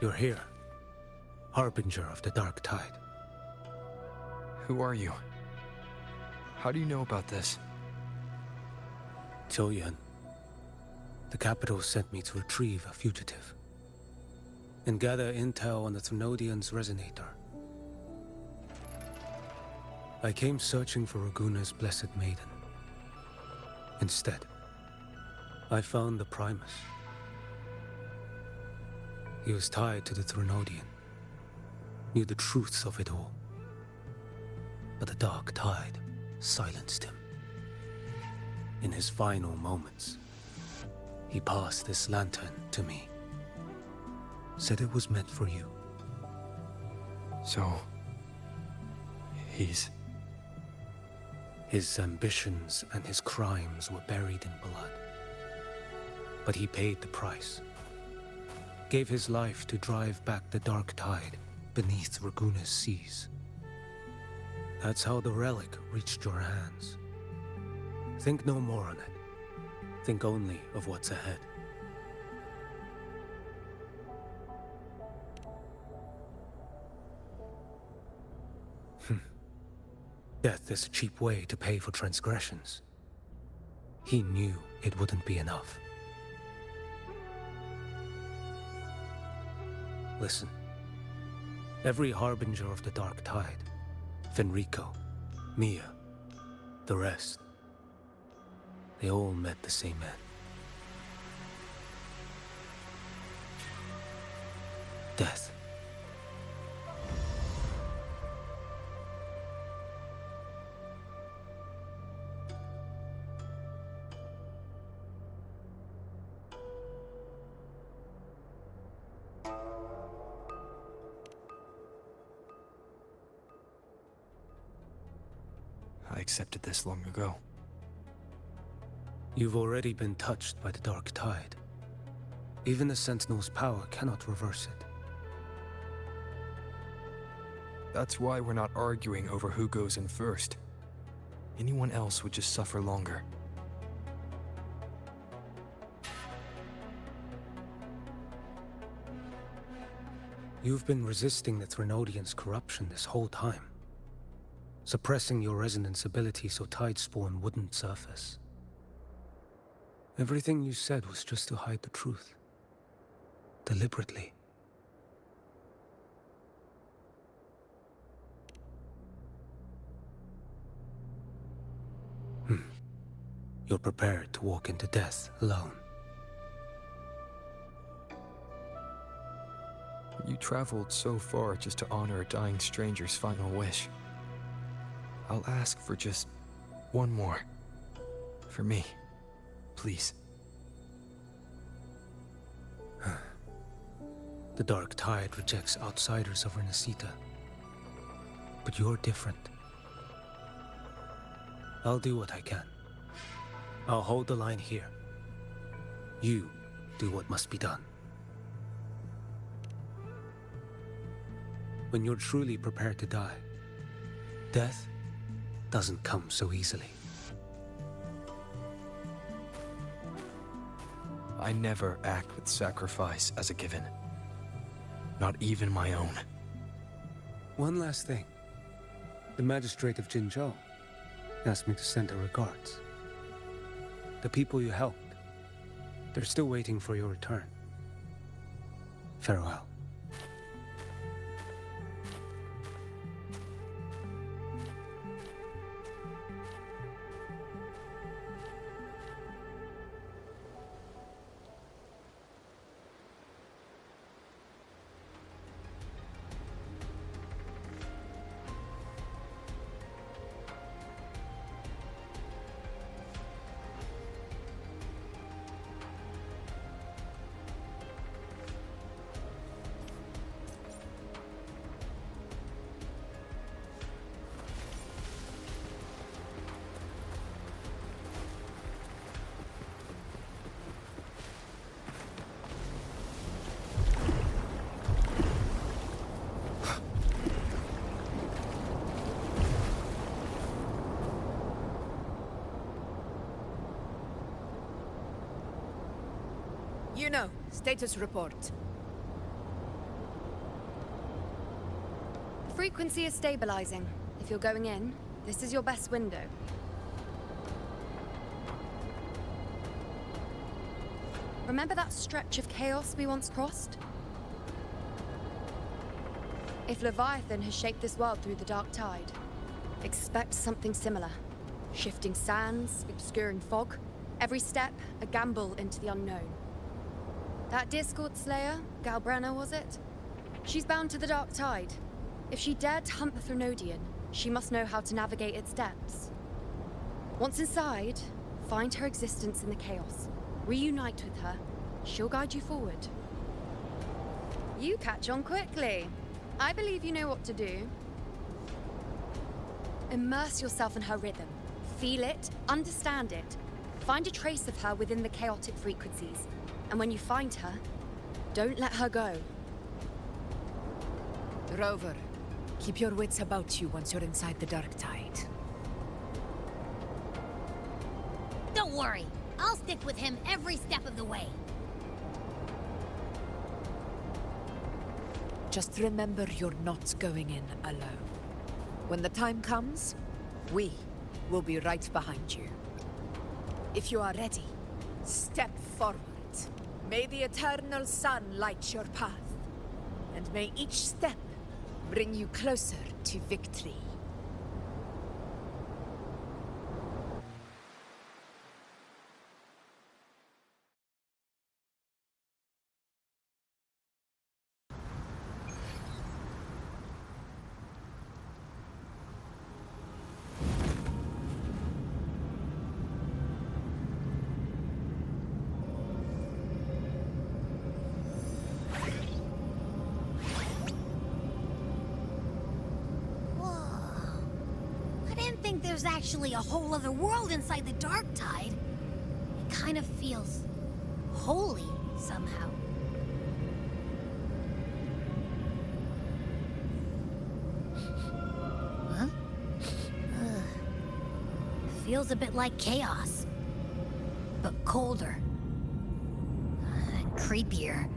You're here, harbinger of the dark tide. Who are you? How do you know about this? Choyan. The capital sent me to retrieve a fugitive and gather intel on the Thrunodian's resonator. I came searching for Raguna's blessed maiden. Instead, I found the Primus. He was tied to the Thrunodian, knew the truths of it all. But the dark tide silenced him. In his final moments, he passed this lantern to me. Said it was meant for you. So... he's... His ambitions and his crimes were buried in blood. But he paid the price. Gave his life to drive back the dark tide beneath Raguna's seas. That's how the relic reached your hands. Think no more on it. Think only of what's ahead. Death is a cheap way to pay for transgressions. He knew it wouldn't be enough. Listen. Every harbinger of the dark tide, Fenrico, Mia, the rest, they all met the same end. Death. I accepted this long ago. You've already been touched by the dark tide. Even the Sentinel's power cannot reverse it. That's why we're not arguing over who goes in first. Anyone else would just suffer longer. You've been resisting the Thrunodian's corruption this whole time. Suppressing your resonance ability so Tidespawn wouldn't surface. Everything you said was just to hide the truth. Deliberately. You're prepared to walk into death alone. You traveled so far just to honor a dying stranger's final wish. I'll ask for just one more. For me. Please. The dark tide rejects outsiders of Renacita. But you're different. I'll do what I can. I'll hold the line here. You do what must be done. When you're truly prepared to die, death doesn't come so easily. I never act with sacrifice as a given. Not even my own. One last thing. The magistrate of Jinzhou asked me to send her regards. The people you helped, they're still waiting for your return. Farewell. You know, status report. frequency is stabilizing. If you're going in, this is your best window. Remember that stretch of chaos we once crossed? If Leviathan has shaped this world through the dark tide, expect something similar. Shifting sands, obscuring fog, every step a gamble into the unknown. That Discord Slayer, Galbrenna was it? She's bound to the dark tide. If she dared to hunt the Threnodian, she must know how to navigate its depths. Once inside, find her existence in the chaos. Reunite with her. She'll guide you forward. You catch on quickly. I believe you know what to do. Immerse yourself in her rhythm. Feel it, understand it. Find a trace of her within the chaotic frequencies. And when you find her, don't let her go. Rover, keep your wits about you once you're inside the dark tide. Don't worry. I'll stick with him every step of the way. Just remember you're not going in alone. When the time comes, we will be right behind you. If you are ready, step forward. May the eternal sun light your path, and may each step bring you closer to victory. There's actually a whole other world inside the dark tide. It kind of feels holy somehow. Huh? Ugh. Feels a bit like chaos, but colder and creepier.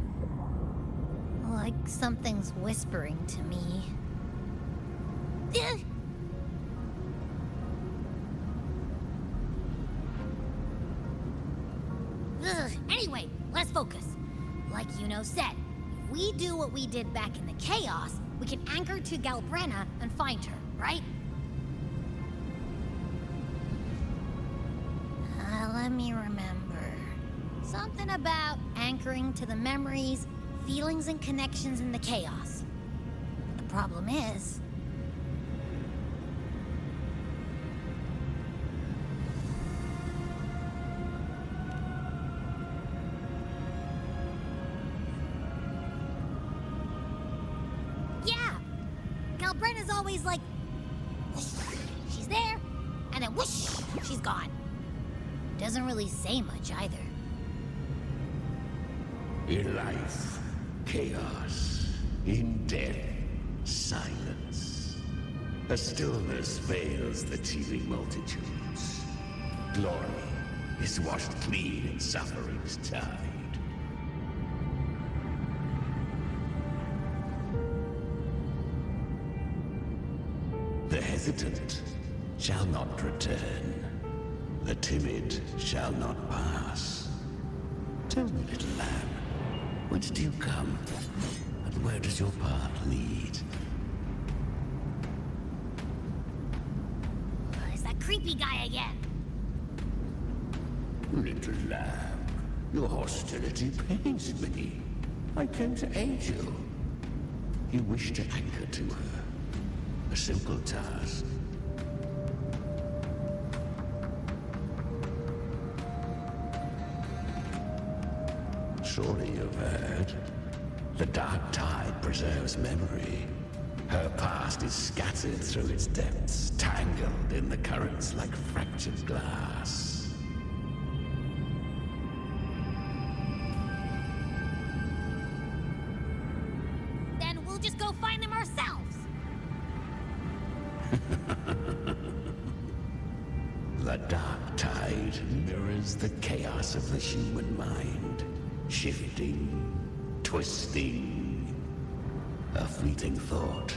Like something's whispering to me. Anyway, let's focus. Like Yuno said, if we do what we did back in the chaos, we can anchor to Galbrenna and find her, right? Let me remember. Something about anchoring to the memories, feelings, and connections in the chaos. The problem is... Galbrenna's always like, whoosh, she's there, and then whoosh, she's gone. Doesn't really say much either. In life, chaos. In death, silence. A stillness veils the teeming multitudes. Glory is washed clean in suffering's tide. The hesitant shall not return. The timid shall not pass. Tell me, little lamb, whence do you come? And where does your path lead? It's that creepy guy again. Little lamb, your hostility pains me. I came to aid you. You wish to anchor to her. A simple task. Surely you've heard. The dark tide preserves memory. Her past is scattered through its depths, tangled in the currents like fractured glass. Then we'll just go find them ourselves. The dark tide mirrors the chaos of the human mind. Shifting, twisting. A fleeting thought,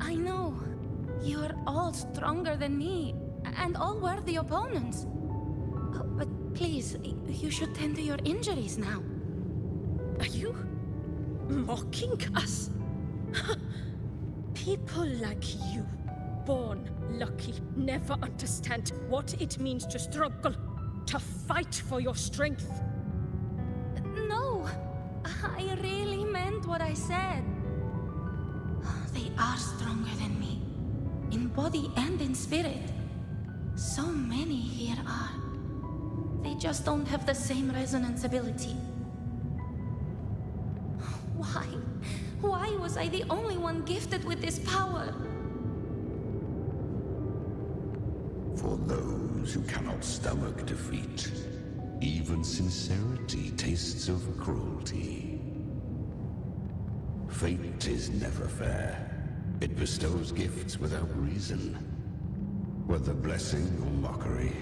I know. You're all stronger than me, and all worthy opponents. But please, you should tend to your injuries now. Are you mocking us? People like you, born lucky, never understand what it means to struggle, to fight for your strength. No, I really meant what I said. They are stronger than me, in body and in spirit. So many here are. They just don't have the same resonance ability. Why? Why was I the only one gifted with this power? For those who cannot stomach defeat, even sincerity tastes of cruelty. Fate is never fair. It bestows gifts without reason. Whether blessing or mockery,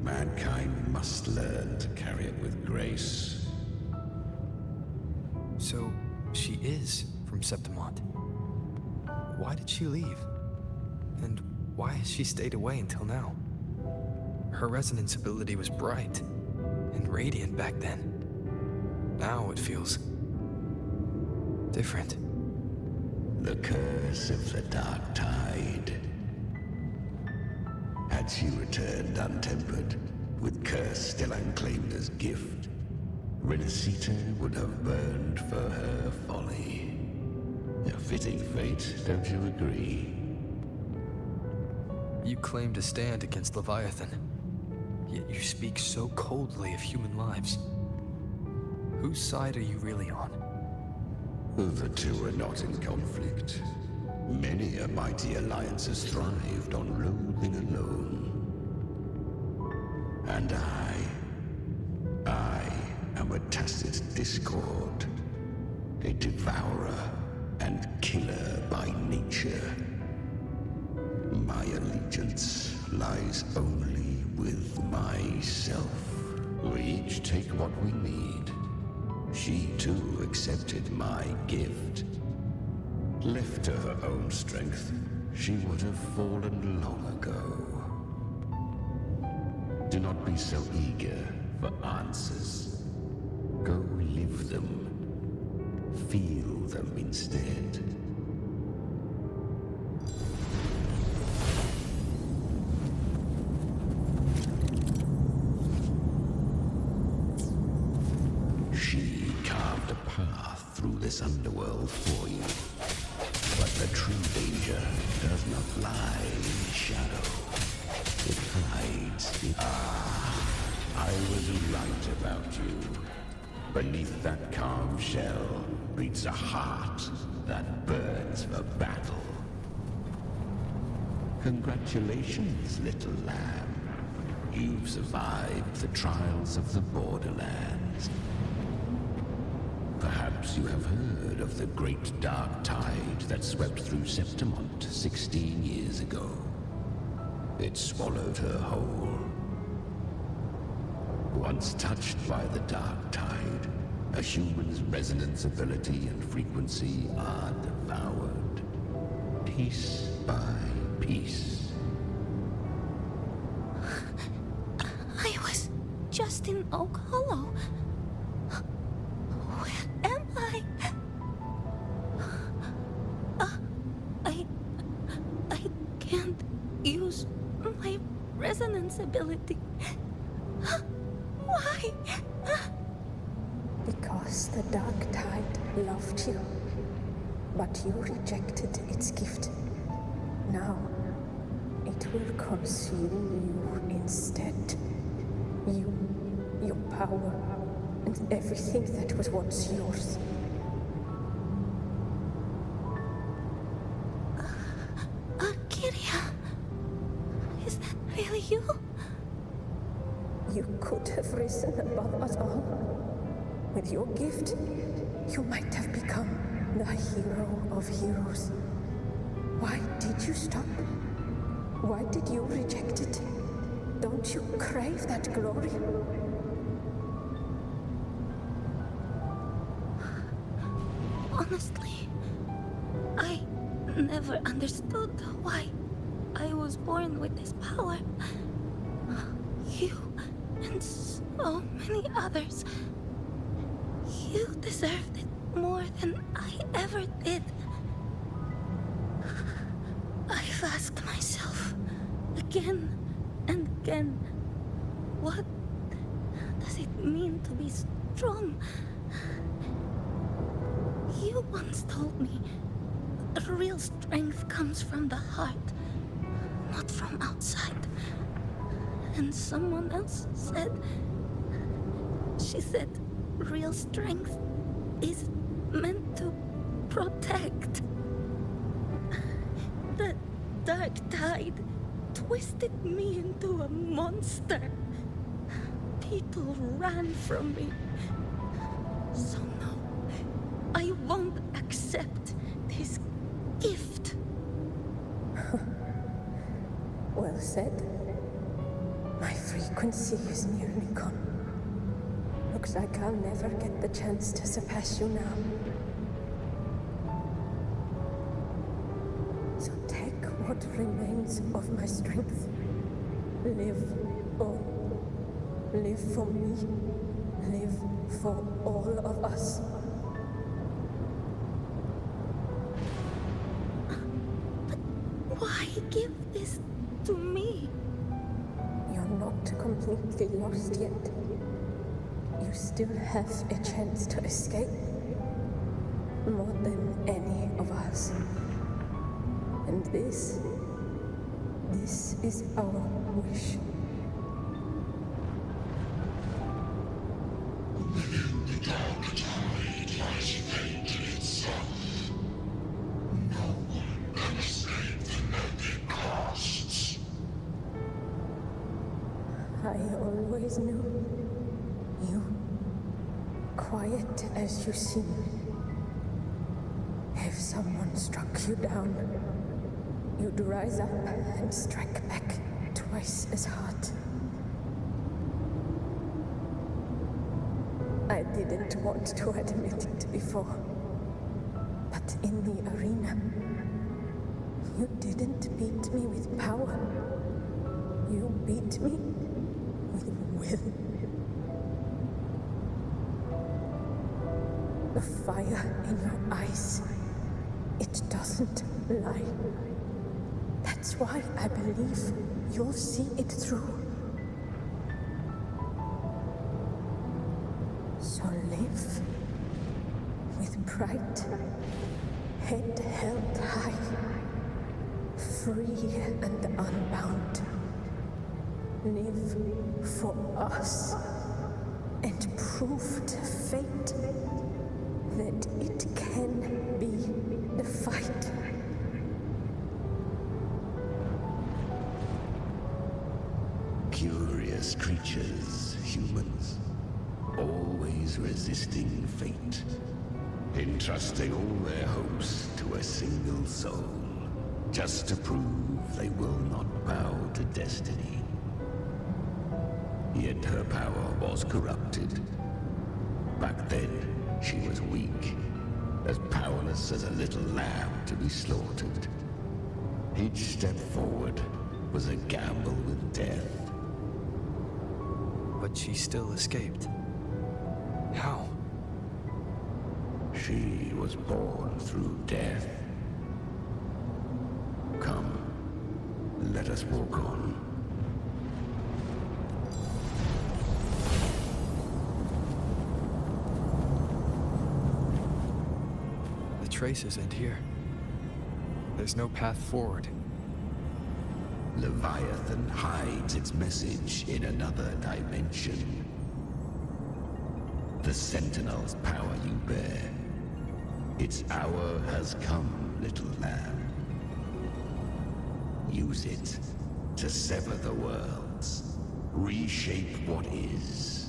mankind must learn to carry it with grace. So, she is from Septimont. Why did she leave? And why has she stayed away until now? Her resonance ability was bright and radiant back then. Now it feels different. The curse of the Dark Tide. Had she returned untempered, with curse still unclaimed as gift, Renacita would have burned for her folly. A fitting fate, don't you agree? You claim to stand against Leviathan, yet you speak so coldly of human lives. Whose side are you really on? The two are not in conflict. Many a mighty alliance has thrived on loathing alone. And I am a tacit discord, a devourer and killer by nature. My allegiance lies only with myself. We each take what we need. She too accepted my gift. Left to her own strength, she would have fallen long ago. Do not be so eager for answers. Go live them. Feel them instead. She carved a path through this underworld for you. But the true danger does not lie in the shadow. It hides in... I was right about you. Beneath that calm shell beats a heart that burns for battle. Congratulations, little lamb. You've survived the trials of the borderlands. Perhaps you have heard of the great dark tide that swept through Septimont 16 years ago. It swallowed her whole. Once touched by the dark tide, a human's resonance ability and frequency are devoured, piece by piece. I was just in Oak Hollow. Where am I? I can't use my resonance ability. Why? Because the Dark Tide loved you, but you rejected its gift. Now, it will consume you instead. You, your power, and everything that was once yours. Kyria, is that really you? You could have risen above us all. With your gift, you might have become the hero of heroes. Why did you stop? Why did you reject it? Don't you crave that glory? Honestly, I never understood why I was born with this power. You and so many others. You deserved it more than I ever did. I've asked myself again and again, what does it mean to be strong? You once told me real strength comes from the heart, not from outside. And someone else said, she said, real strength is meant to protect. The dark tide twisted me into a monster. People ran from me. So no, I won't accept this gift. Well said. My frequency is nearly gone. Looks like I'll never get the chance to surpass you now. So take what remains of my strength. Live on. Live for me. Live for all of us. But why give this to me? You're not completely lost yet. You still have a chance to escape. More than any of us. And this is our wish. Within the dark tide lies fate itself. No one can escape the net it casts. I always knew you, quiet as you seem. If someone struck you down, you'd rise up and strike back twice as hard. I didn't want to admit it before, but in the arena, you didn't beat me with power. You beat me with will. The fire in your eyes, it doesn't lie. That's why I believe you'll see it through. So live with pride, head held high, free and unbound. Live for us and prove to fate that it can be the fight. Curious creatures, humans, always resisting fate, entrusting all their hopes to a single soul, just to prove they will not bow to destiny. Yet her power was corrupted. Back then, she was weak, as powerless as a little lamb to be slaughtered. Each step forward was a gamble with death. But she still escaped. How? She was born through death. Come, let us walk on. The traces end here. There's no path forward. Leviathan hides its message in another dimension. The Sentinel's power you bear. Its hour has come, little lamb. Use it to sever the worlds, reshape what is.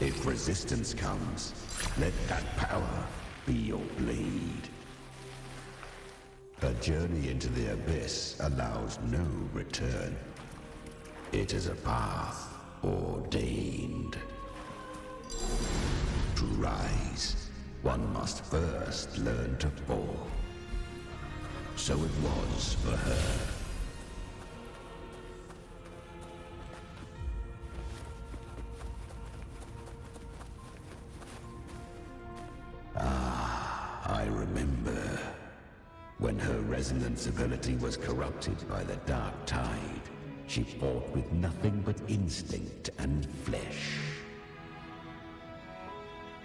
If resistance comes, let that power be your blade. A journey into the abyss allows no return. It is a path ordained. To rise, one must first learn to fall. So it was for her. I remember. When her resonance ability was corrupted by the dark tide, she fought with nothing but instinct and flesh.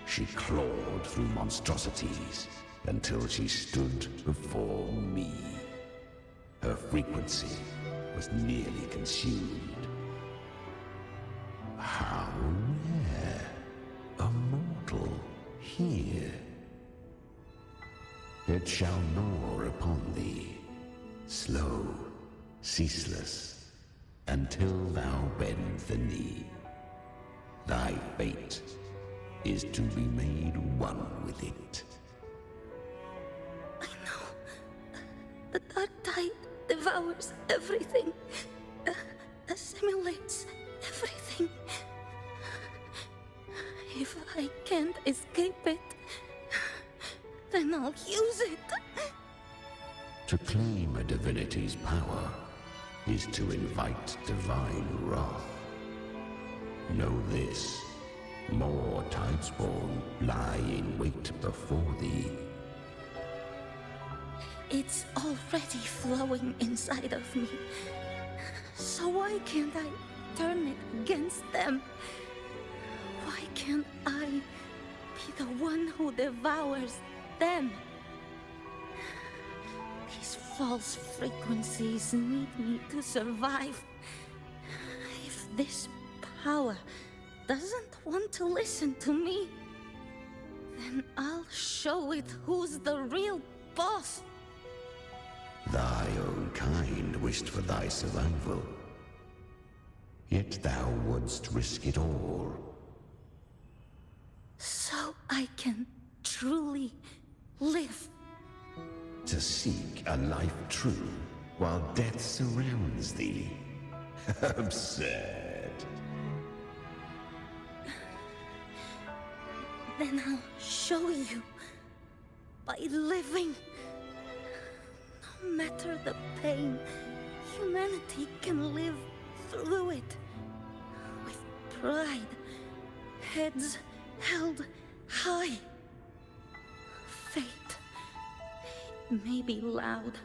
She clawed through monstrosities until she stood before me. Her frequency was nearly consumed. How rare! A mortal here. It shall gnaw upon thee, slow, ceaseless, until thou bend the knee. Thy fate is to be made one with it. I know. The dark tide devours everything, assimilates everything. If I can't escape it, then I'll use it. To claim a divinity's power is to invite divine wrath. Know this, more Tidespawn lie in wait before thee. It's already flowing inside of me. So why can't I turn it against them? Why can't I be the one who devours them? These false frequencies need me to survive. If this power doesn't want to listen to me, then I'll show it who's the real boss. Thy own kind wished for thy survival. Yet thou wouldst risk it all. So I can truly live. To seek a life true while death surrounds thee. Absurd. Then I'll show you by living. No matter the pain, humanity can live through it. With pride, heads held high. Fate, it may be loud,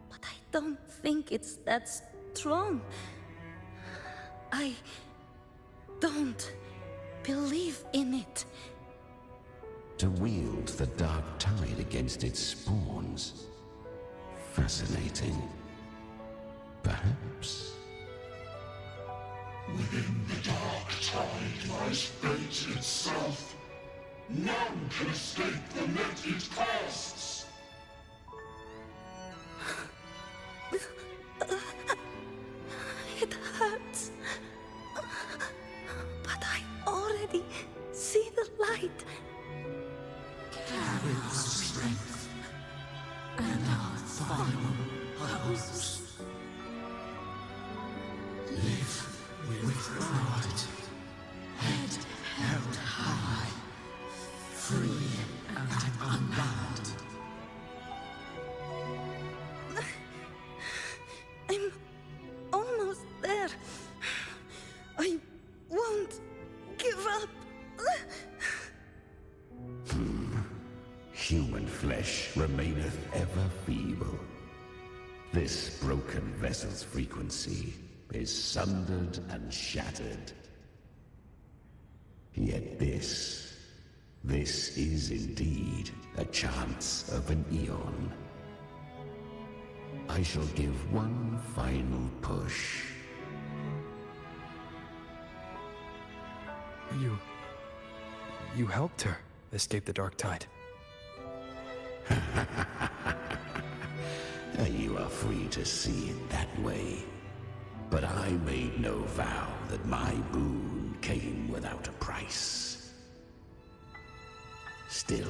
but I don't think it's that strong. I don't believe in it. To wield the dark tide against its spawns. Fascinating. Perhaps. Within the dark tide lies fate itself. None can escape the net it casts. It hurts. But I already see the light. Carry the strength and our final hopes. Live with pride, head held high, free and unbound. I'm almost there. I won't give up. Human flesh remaineth ever feeble. This broken vessel's frequency is sundered and shattered. Yet this is indeed a chance of an eon. I shall give one final push. You helped her escape the dark tide. You are free to see it that way. But I made no vow that my boon came without a price. Still,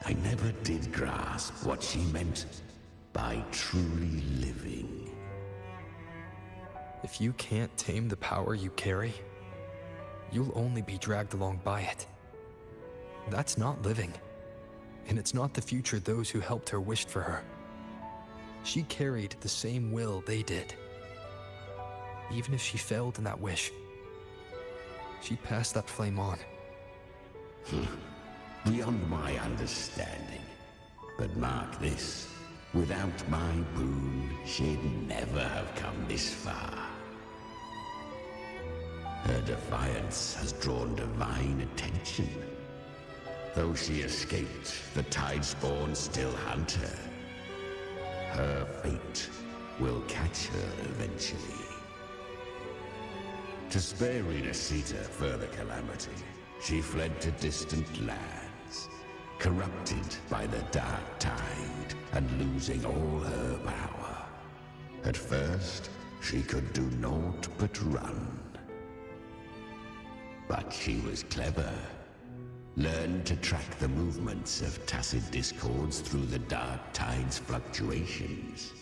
I never did grasp what she meant by truly living. If you can't tame the power you carry, you'll only be dragged along by it. That's not living, and it's not the future those who helped her wished for her. She carried the same will they did. Even if she failed in that wish, she passed that flame on. Beyond my understanding. But mark this, without my boon, she'd never have come this far. Her defiance has drawn divine attention. Though she escaped, the Tidespawn still hunt her. Her fate will catch her eventually. To spare Renacita further calamity, she fled to distant lands, corrupted by the Dark Tide and losing all her power. At first, she could do naught but run. But she was clever. Learned to track the movements of tacit discords through the Dark Tide's fluctuations.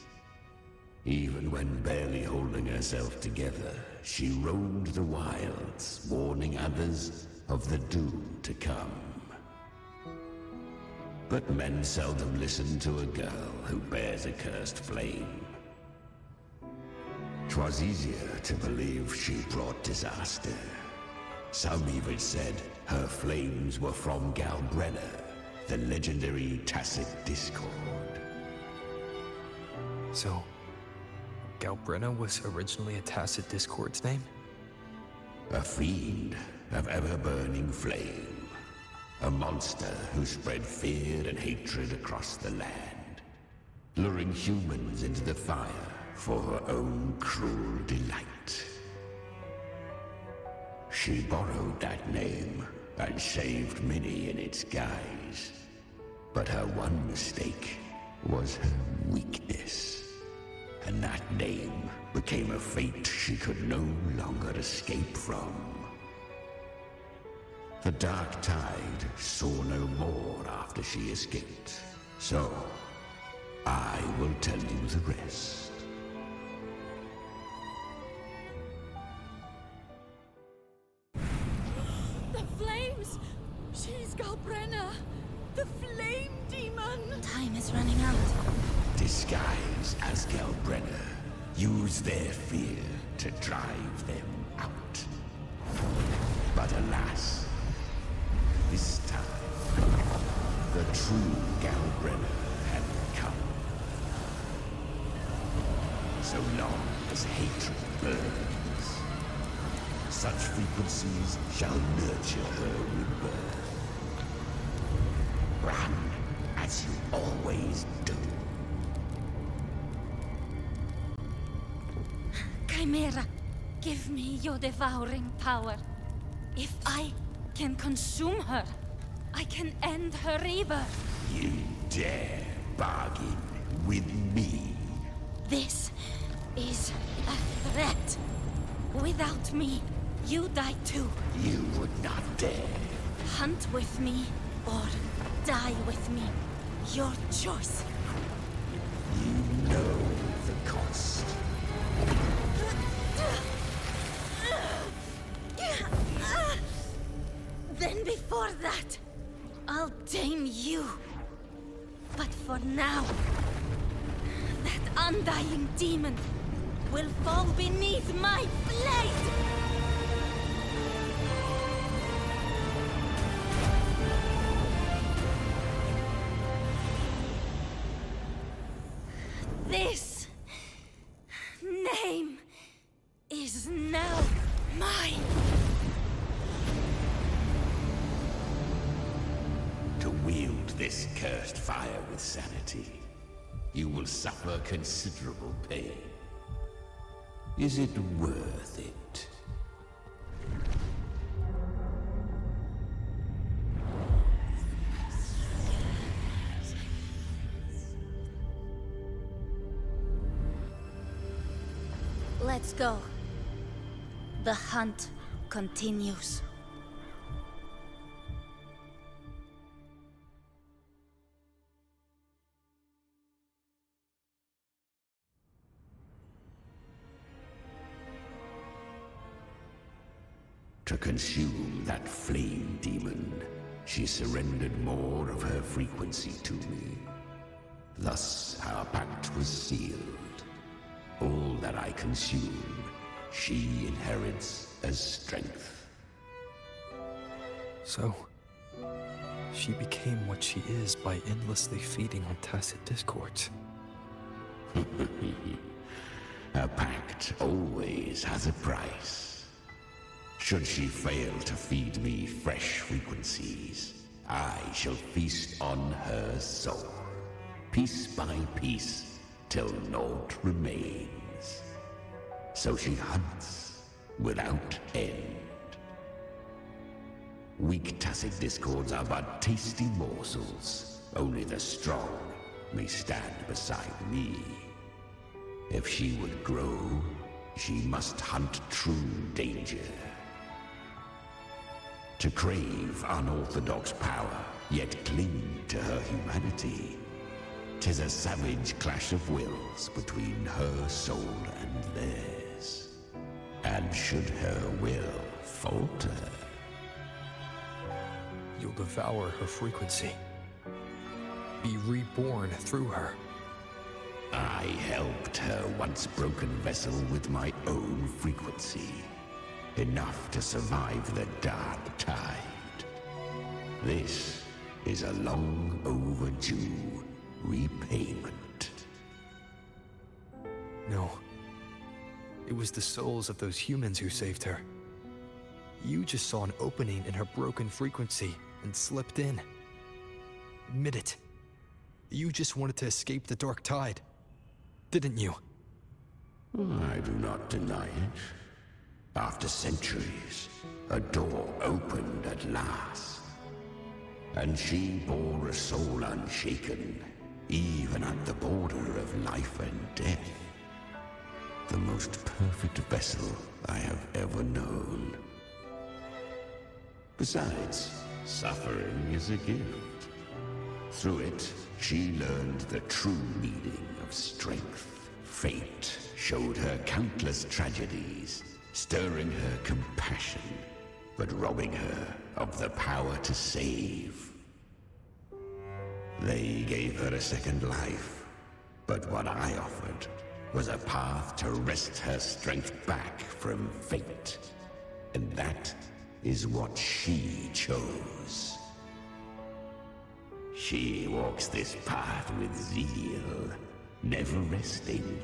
Even when barely holding herself together, she roamed the wilds, warning others of the doom to come. But men seldom listen to a girl who bears a cursed flame. 'Twas easier to believe she brought disaster. Some even said her flames were from Galbrenna, the legendary tacit discord. So, Galbrenna was originally a tacit discord's name? A fiend of ever-burning flame. A monster who spread fear and hatred across the land, luring humans into the fire for her own cruel delight. She borrowed that name and saved many in its guise. But her one mistake was her weakness. And that name became a fate she could no longer escape from. The Dark Tide saw no more after she escaped. So, I will tell you the rest. The flames! She's Galbrenna! The flame demon! Time is running out. Disguised as Galbrenna, use their fear to drive them out. But alas, this time, the true Galbrenna had come. So long as hatred burns, such frequencies shall nurture her rebirth. Run as you always do. Chimera, give me your devouring power. If I can consume her, I can end her rebirth. You dare bargain with me? This is a threat. Without me, you die too. You would not dare. Hunt with me, or die with me. Your choice. You know the cost. Then before that, I'll tame you. But for now, that undying demon will fall beneath my blade! This name is now mine. To wield this cursed fire with sanity, you will suffer considerable pain. Is it worth it? Let's go. The hunt continues. To consume that flame demon, she surrendered more of her frequency to me. Thus our pact was sealed. All that I consume, she inherits as strength. So, she became what she is by endlessly feeding on tacit discords. A pact always has a price. Should she fail to feed me fresh frequencies, I shall feast on her soul, piece by piece, till naught remains. So she hunts without end. Weak tacit discords are but tasty morsels. Only the strong may stand beside me. If she would grow, she must hunt true danger. To crave unorthodox power, yet cling to her humanity, 'tis a savage clash of wills between her soul and theirs. And should her will falter, You'll devour her frequency. Be reborn through her. I helped her once broken vessel with my own frequency. Enough to survive the dark tide. This is a long overdue repayment. No. It was the souls of those humans who saved her. You just saw an opening in her broken frequency and slipped in. Admit it. You just wanted to escape the dark tide, didn't you? I do not deny it. After centuries, a door opened at last. And she bore a soul unshaken, even at the border of life and death. The most perfect vessel I have ever known. Besides, suffering is a gift. Through it, she learned the true meaning of strength. Fate showed her countless tragedies, stirring her compassion, but robbing her of the power to save. They gave her a second life, but what I offered was a path to wrest her strength back from fate. And that is what she chose. She walks this path with zeal, never resting,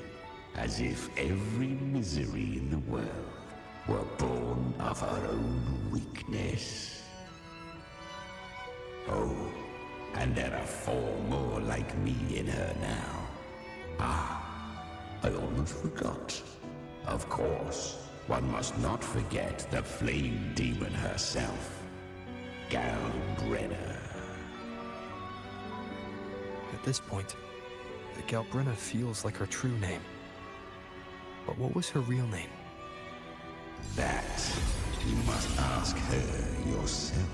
as if every misery in the world were born of her own weakness. Oh, and there are 4 more like me in her now. Ah, I almost forgot. Of course, one must not forget the flame demon herself, Galbrenna. At this point, the Galbrenna feels like her true name. But what was her real name? That you must ask her yourself.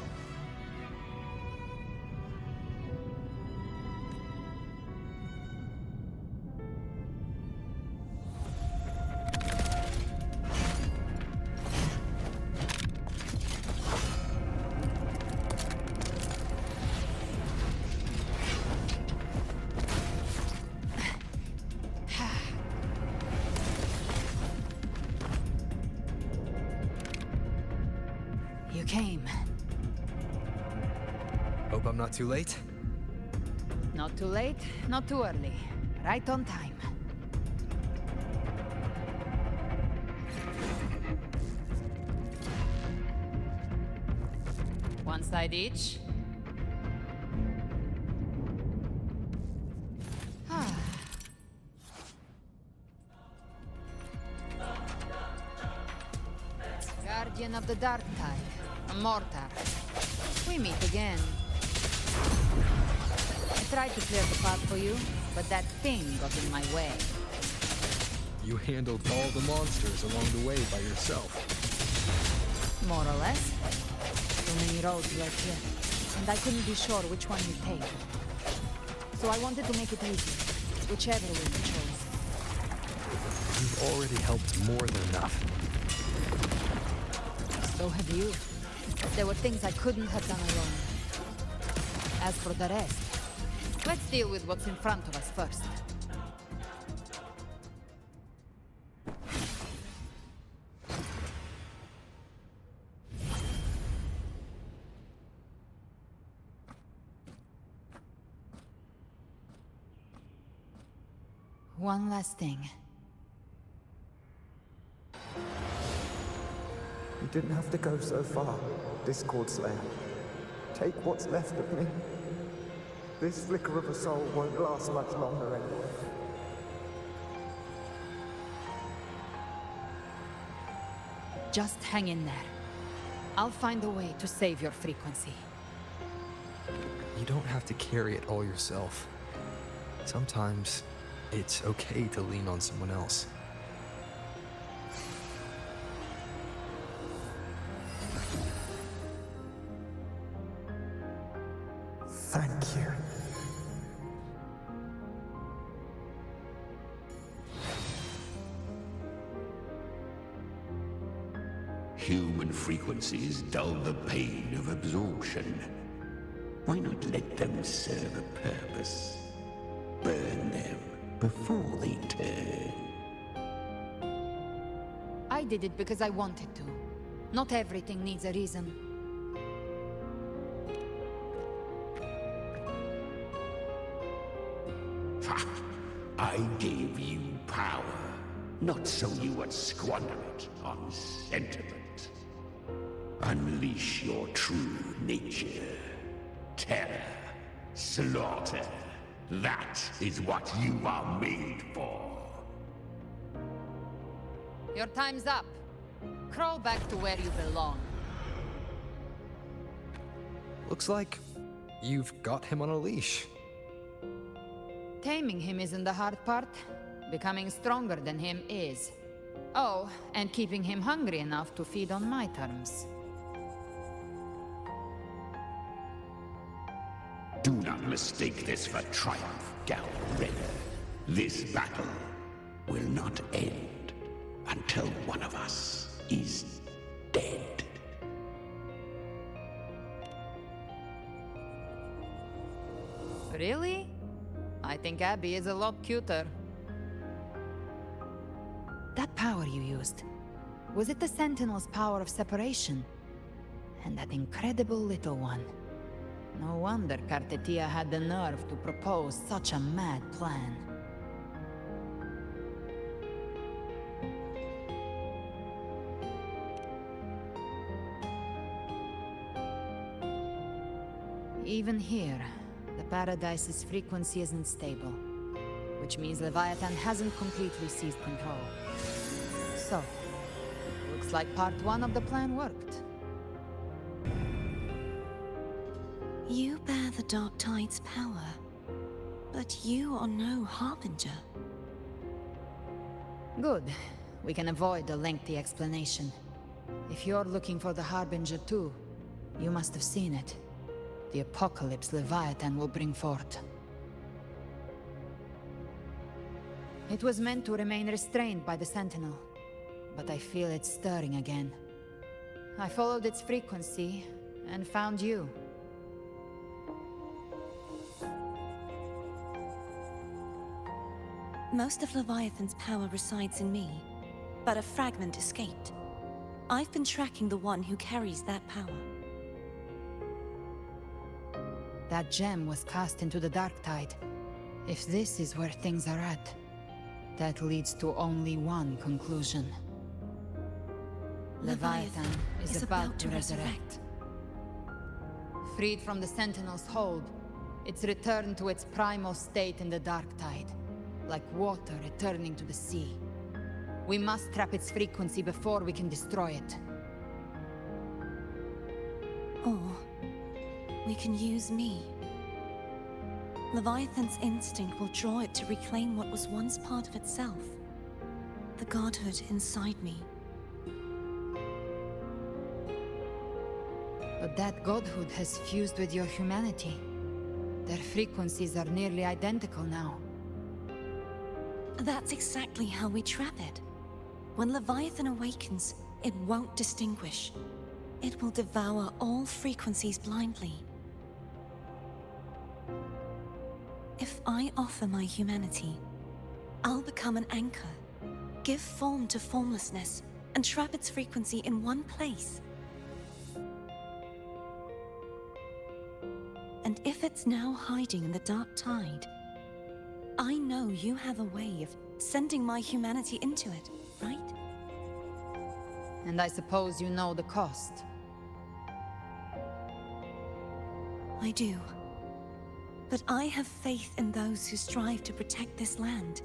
You came. Hope I'm not too late? Not too late, not too early. Right on time. One side each. Guardian of the Dark Tide, a mortar. We meet again. I tried to clear the path for you, but that thing got in my way. You handled all the monsters along the way by yourself. More or less. Too many roads led here, and I couldn't be sure which one you'd take. So I wanted to make it easy, whichever way you chose. You've already helped more than enough. So have you. There were things I couldn't have done alone. As for the rest, let's deal with what's in front of us first. One last thing. You didn't have to go so far, Discord Slayer. Take what's left of me. This flicker of a soul won't last much longer anyway. Just hang in there. I'll find a way to save your frequency. You don't have to carry it all yourself. Sometimes it's okay to lean on someone else. Thank you. Human frequencies dull the pain of absorption. Why not let them serve a purpose? Burn them before they turn. I did it because I wanted to. Not everything needs a reason. Ha! I gave you power, not so you would squander it on sentiment. Unleash your true nature. Terror, slaughter. That is what you are made for. Your time's up. Crawl back to where you belong. Looks like you've got him on a leash. Taming him isn't the hard part. Becoming stronger than him is. Oh, and keeping him hungry enough to feed on my terms. Do not mistake this for triumph, Gal Redder. This battle will not end until one of us is dead. Really? I think Abby is a lot cuter. That power you used, was it the Sentinel's power of separation? And that incredible little one. No wonder Cartetia had the nerve to propose such a mad plan. Even here, the Paradise's frequency isn't stable, which means Leviathan hasn't completely seized control. So, looks like part one of the plan worked. You bear the Dark Tide's power, but you are no Harbinger. Good. We can avoid a lengthy explanation. If you're looking for the Harbinger too, you must have seen it. The apocalypse Leviathan will bring forth. It was meant to remain restrained by the Sentinel, but I feel it stirring again. I followed its frequency and found you. Most of Leviathan's power resides in me, but a fragment escaped. I've been tracking the one who carries that power. That gem was cast into the Dark Tide. If this is where things are at, that leads to only one conclusion. Leviathan is about to resurrect. Freed from the Sentinel's hold, it's returned to its primal state in the Dark Tide, like water returning to the sea. We must trap its frequency before we can destroy it. Or we can use me. Leviathan's instinct will draw it to reclaim what was once part of itself. The godhood inside me. But that godhood has fused with your humanity. Their frequencies are nearly identical now. That's exactly how we trap it. When Leviathan awakens, it won't distinguish. It will devour all frequencies blindly. If I offer my humanity, I'll become an anchor, give form to formlessness, and trap its frequency in one place. And if it's now hiding in the dark tide, I know you have a way of sending my humanity into it, right? And I suppose you know the cost. I do. But I have faith in those who strive to protect this land.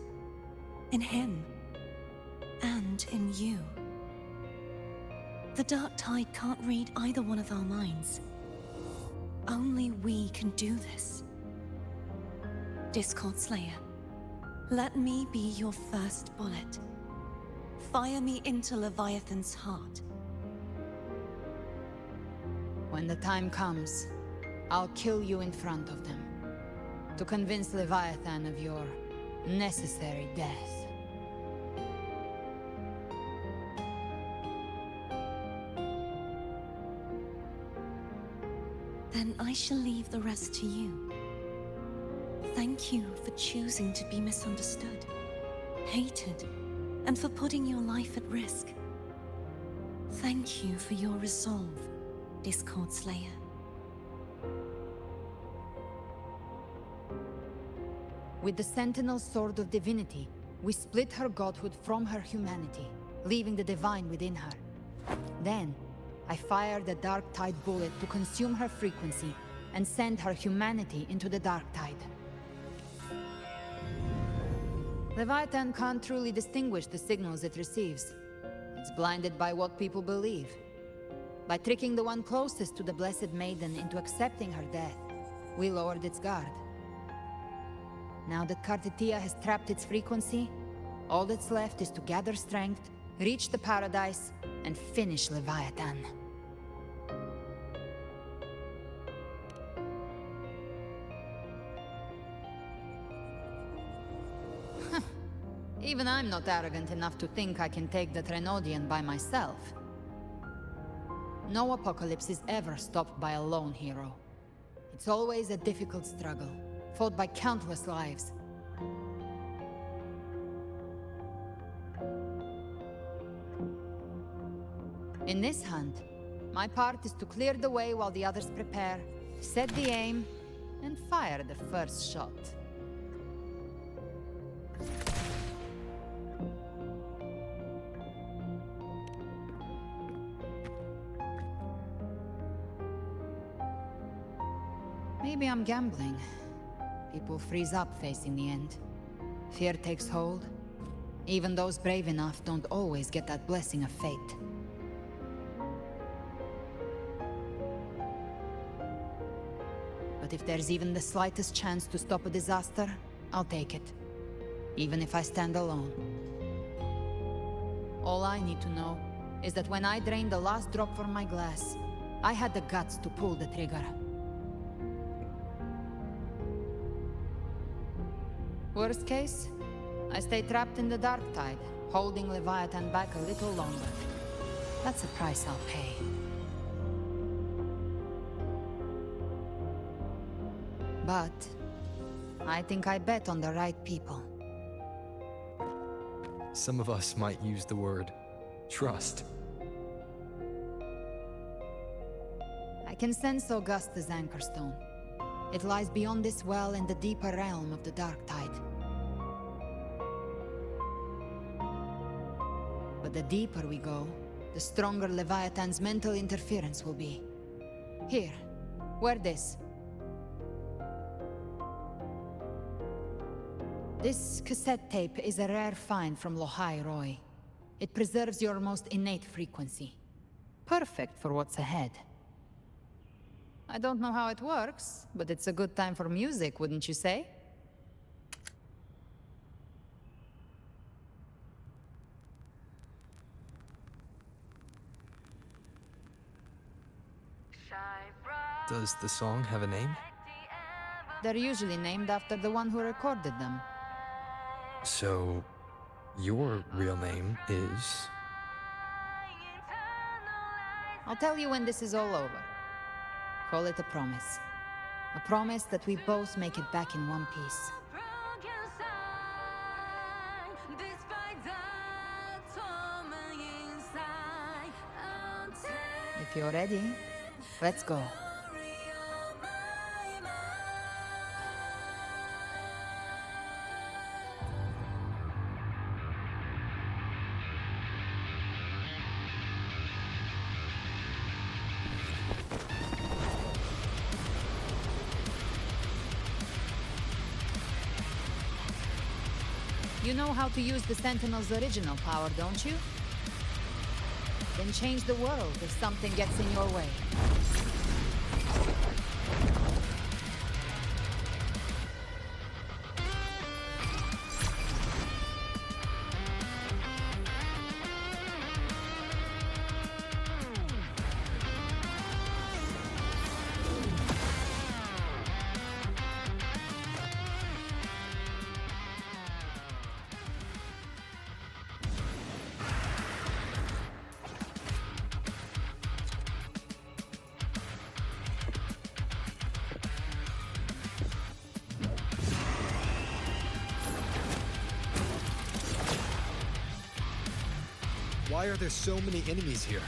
In him. And in you. The dark tide can't read either one of our minds. Only we can do this. Discord Slayer, let me be your first bullet. Fire me into Leviathan's heart. When the time comes, I'll kill you in front of them. To convince Leviathan of your necessary death. Then I shall leave the rest to you. Thank you for choosing to be misunderstood, hated, and for putting your life at risk. Thank you for your resolve, Discord Slayer. With the Sentinel Sword of Divinity, we split her godhood from her humanity, leaving the divine within her. Then, I fired the Dark Tide bullet to consume her frequency and send her humanity into the Dark Tide. Leviathan can't truly distinguish the signals it receives. It's blinded by what people believe. By tricking the one closest to the Blessed Maiden into accepting her death, we lowered its guard. Now that Kartitia has trapped its frequency, all that's left is to gather strength, reach the paradise, and finish Leviathan. Even I'm not arrogant enough to think I can take the Trenodian by myself. No apocalypse is ever stopped by a lone hero. It's always a difficult struggle, fought by countless lives. In this hunt, my part is to clear the way while the others prepare, set the aim, and fire the first shot. Maybe I'm gambling. People freeze up facing the end. Fear takes hold. Even those brave enough don't always get that blessing of fate. But if there's even the slightest chance to stop a disaster, I'll take it. Even if I stand alone. All I need to know is that when I drained the last drop from my glass, I had the guts to pull the trigger. Worst case, I stay trapped in the Dark Tide, holding Leviathan back a little longer. That's a price I'll pay. But I think I bet on the right people. Some of us might use the word trust. I can sense Augusta's anchorstone. It lies beyond this well in the deeper realm of the Dark Tide. But the deeper we go, the stronger Leviathan's mental interference will be. Here, wear this. This cassette tape is a rare find from Lohai Roy. It preserves your most innate frequency. Perfect for what's ahead. I don't know how it works, but it's a good time for music, wouldn't you say? Does the song have a name? They're usually named after the one who recorded them. So, your real name is? I'll tell you when this is all over. Call it a promise. A promise that we both make it back in one piece. If you're ready, let's go. You know how to use the Sentinel's original power, don't you? Then change the world if something gets in your way. Why are there so many enemies here?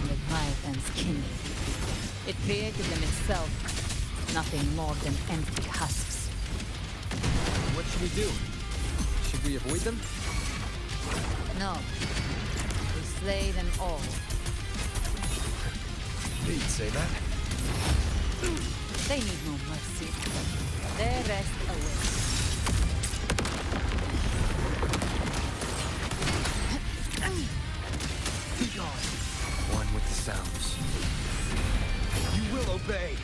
Leviathan's kindred. It created them itself. Nothing more than empty husks. What should we do? Should we avoid them? No. We slay them all. You'd say that? They need no mercy. Their rest awaits. One with the sounds. You will obey.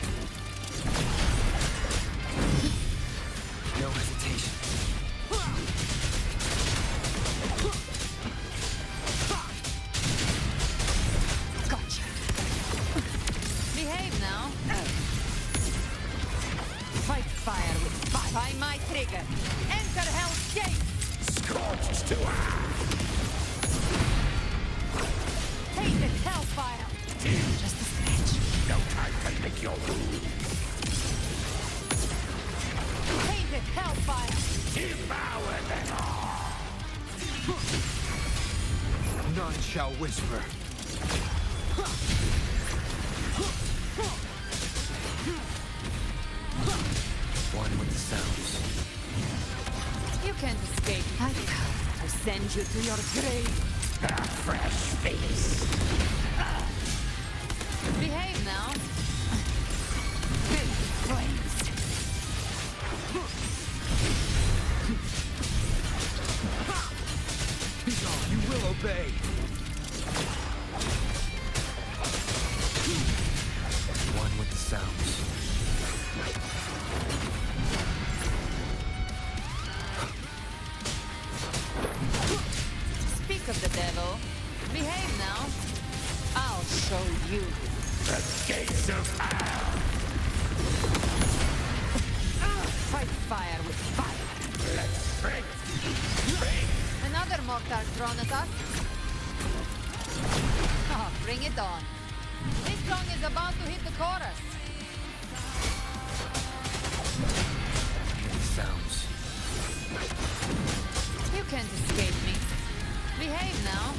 No hesitation. Gotcha. Behave now. Fight fire with fire. By my trigger. Enter Hell's Gate. Scorched to Tainted hellfire! Just a scratch. no time to lick your wound. Tainted hellfire! Devour them all. None shall whisper. One with the sounds. You can't escape. I come to send you to your grave. A fresh face. Behave now. Big flames. You will obey. One with the sounds. Speak of the devil. Behave now. I'll show you. The gates of hell. Fight fire with fire. Let's break. Another mortar thrown at us. Oh, bring it on. This song is about to hit the chorus. Sounds. You can't escape me. Behave now.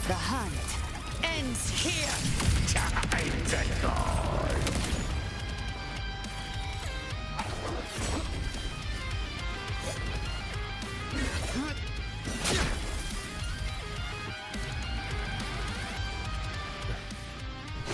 The hunt ends here. Time to go.